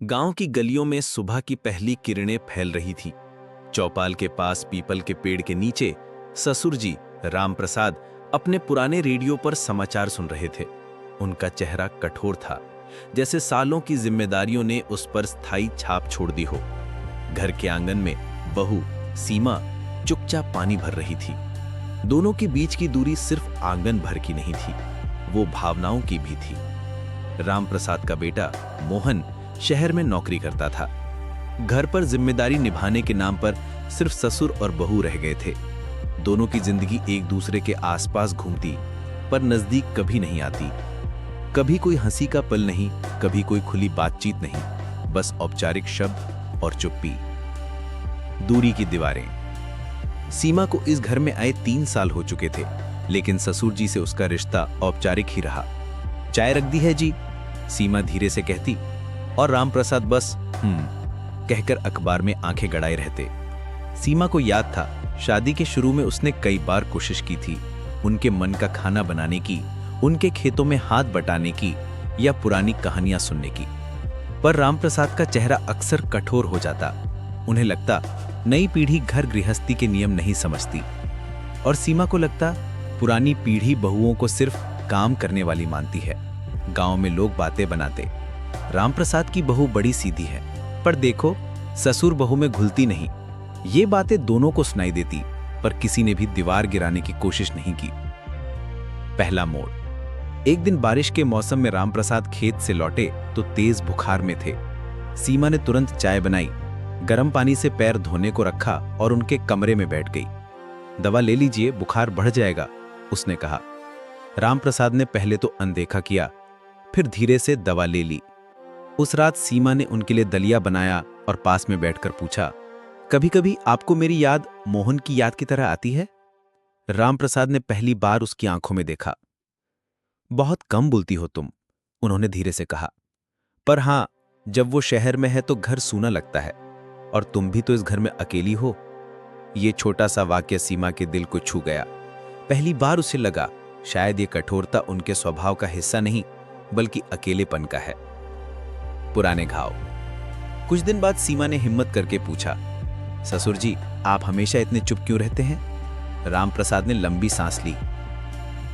गांव की गलियों में सुबह की पहली किरणें फैल रही थी। चौपाल के पास पीपल के पेड़ के नीचे ससुर जी रामप्रसाद अपने पुराने रेडियो पर समाचार सुन रहे थे। उनका चेहरा कठोर था, जैसे सालों की जिम्मेदारियों ने उस पर स्थायी छाप छोड़ दी हो। घर के आंगन में बहू सीमा चुपचाप पानी भर रही थी। दोनों के बीच की दूरी सिर्फ आंगन भर की नहीं थी, वो भावनाओं की भी थी। रामप्रसाद का बेटा मोहन शहर में नौकरी करता था। घर पर जिम्मेदारी निभाने के नाम पर सिर्फ ससुर और बहू रह गए थे। दोनों की जिंदगी एक दूसरे के आसपास घूमती, पर नजदीक कभी नहीं आती। कभी कोई हंसी का पल नहीं, कभी कोई खुली बातचीत नहीं, बस औपचारिक शब्द और चुप्पी। दूरी की दीवारें। सीमा को इस घर में आए 3 साल हो चुके थे, लेकिन ससुर जी से उसका रिश्ता औपचारिक ही रहा। चाय रख दी है जी, सीमा धीरे से कहती, और रामप्रसाद बस कहकर अखबार में आंखें गड़ाए रहते। सीमा को याद था, शादी के शुरू में उसने कई बार कोशिश की थी, उनके मन का खाना बनाने की, उनके खेतों में हाथ बटाने की या पुरानी कहानियां सुनने की। पर रामप्रसाद का चेहरा अक्सर कठोर हो जाता। उन्हें लगता नई पीढ़ी घर गृहस्थी के नियम नहीं समझती, और सीमा को लगता पुरानी पीढ़ी बहुओं को सिर्फ काम करने वाली मानती है। गांव में लोग बातें बनाते, रामप्रसाद की बहू बड़ी सीधी है, पर देखो ससुर बहू में घुलती नहीं। ये बातें दोनों को सुनाई देती, पर किसी ने भी दीवार गिराने की कोशिश नहीं की। पहला मोड़। एक दिन बारिश के मौसम में रामप्रसाद खेत से लौटे तो तेज बुखार में थे। सीमा ने तुरंत चाय बनाई, गर्म पानी से पैर धोने को रखा और उनके कमरे में बैठ गई। दवा ले लीजिए, बुखार बढ़ जाएगा, उसने कहा। रामप्रसाद ने पहले तो अनदेखा किया, फिर धीरे से दवा ले ली। उस रात सीमा ने उनके लिए दलिया बनाया और पास में बैठकर पूछा, कभी कभी आपको मेरी याद मोहन की याद की तरह आती है? रामप्रसाद ने पहली बार उसकी आंखों में देखा। बहुत कम बोलती हो तुम, उन्होंने धीरे से कहा। पर हां, जब वो शहर में है तो घर सूना लगता है, और तुम भी तो इस घर में अकेली हो। ये छोटा सा वाक्य सीमा के दिल को छू गया। पहली बार उसे लगा शायद ये कठोरता उनके स्वभाव का हिस्सा नहीं, बल्कि अकेलेपन का है। पुराने घाव। कुछ दिन बाद सीमा ने हिम्मत करके पूछा, ससुर जी आप हमेशा इतने चुप क्यों रहते हैं? रामप्रसाद ने लंबी सांस ली।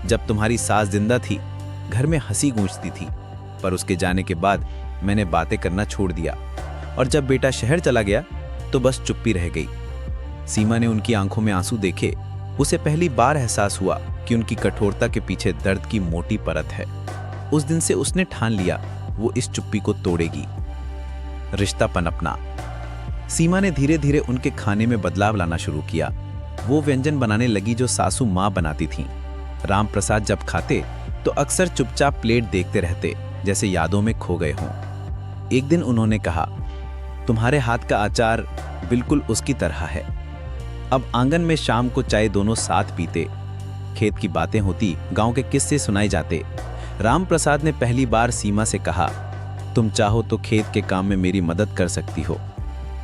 जब तुम्हारी सास जिंदा थी घर में हंसी गूंजती थी, पर उसके जाने के बाद मैंने बातें करना छोड़ दिया, और जब बेटा शहर चला गया तो बस चुप्पी रह गई। सीमा ने उनकी आंखों में आंसू देखे। उसे पहली बार एहसास हुआ कि उनकी कठोरता के पीछे दर्द की मोटी परत है। उस दिन से उसने ठान लिया वो इस चुप्पी को तोड़ेगी। रिश्ता पनपना। सीमा ने धीरे धीरे उनके खाने में बदलाव लाना शुरू किया। वो व्यंजन बनाने लगी जो सासू माँ बनाती थीं। रामप्रसाद जब खाते तो अक्सर चुपचाप प्लेट देखते रहते, जैसे यादों में खो गए हों। एक दिन उन्होंने कहा, तुम्हारे हाथ का अचार बिल्कुल उसकी तरह है। अब आंगन में शाम को चाय दोनों साथ पीते, खेत की बातें होती, गांव के किस्से सुनाए जाते। रामप्रसाद ने पहली बार सीमा से कहा, तुम चाहो तो खेत के काम में मेरी मदद कर सकती हो।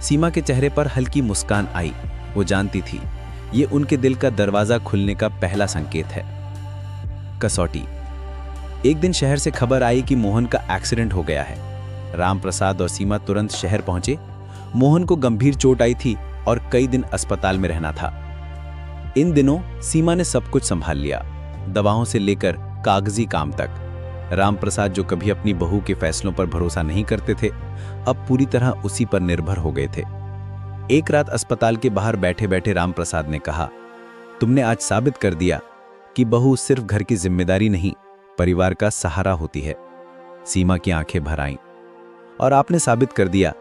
सीमा के चेहरे पर हल्की मुस्कान आई। वो जानती थी ये उनके दिल का दरवाजा खुलने का पहला संकेत है। कसौटी। एक दिन शहर से खबर आई कि मोहन का एक्सीडेंट हो गया है। रामप्रसाद और सीमा तुरंत शहर पहुंचे। मोहन को गंभीर चोट आई थी और कई दिन अस्पताल में रहना था। इन दिनों सीमा ने सब कुछ संभाल लिया, दवाओं से लेकर कागजी काम तक। रामप्रसाद जो कभी अपनी बहू के फैसलों पर भरोसा नहीं करते थे, अब पूरी तरह उसी पर निर्भर हो गए थे। एक रात अस्पताल के बाहर बैठे बैठे रामप्रसाद ने कहा, तुमने आज साबित कर दिया कि बहू सिर्फ घर की जिम्मेदारी नहीं, परिवार का सहारा होती है। सीमा की आंखें भर आईं। और आपने साबित कर दिया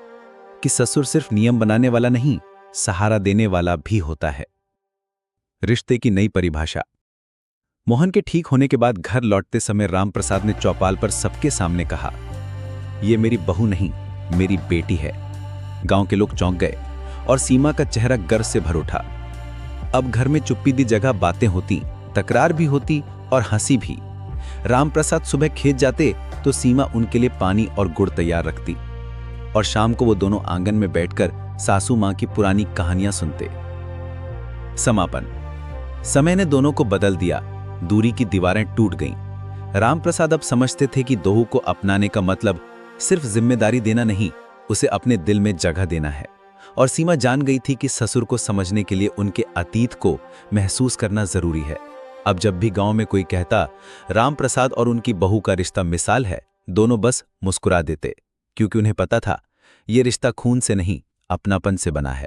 कि ससुर सिर्फ नियम बनाने वाला नहीं, सहारा देने वाला भी होता है। रिश्ते की नई परिभाषा। मोहन के ठीक होने के बाद घर लौटते समय रामप्रसाद ने चौपाल पर सबके सामने कहा, यह मेरी बहू नहीं, मेरी बेटी है। गांव के लोग चौंक गए और सीमा का चेहरा गर्व से भर उठा। अब घर में चुप्पी दी जगह बातें होती, तकरार भी होती और हंसी भी। रामप्रसाद सुबह खेत जाते तो सीमा उनके लिए पानी और गुड़ तैयार रखती, और शाम को वो दोनों आंगन में बैठकर सासू मां की पुरानी कहानियां सुनते। समापन। समय ने दोनों को बदल दिया, दूरी की दीवारें टूट गईं। रामप्रसाद अब समझते थे कि बहू को अपनाने का मतलब सिर्फ जिम्मेदारी देना नहीं, उसे अपने दिल में जगह देना है। और सीमा जान गई थी कि ससुर को समझने के लिए उनके अतीत को महसूस करना जरूरी है। अब जब भी गांव में कोई कहता राम प्रसाद और उनकी बहू का रिश्ता मिसाल है, दोनों बस मुस्कुरा देते, क्योंकि उन्हें पता था ये रिश्ता खून से नहीं, अपनापन से बना है।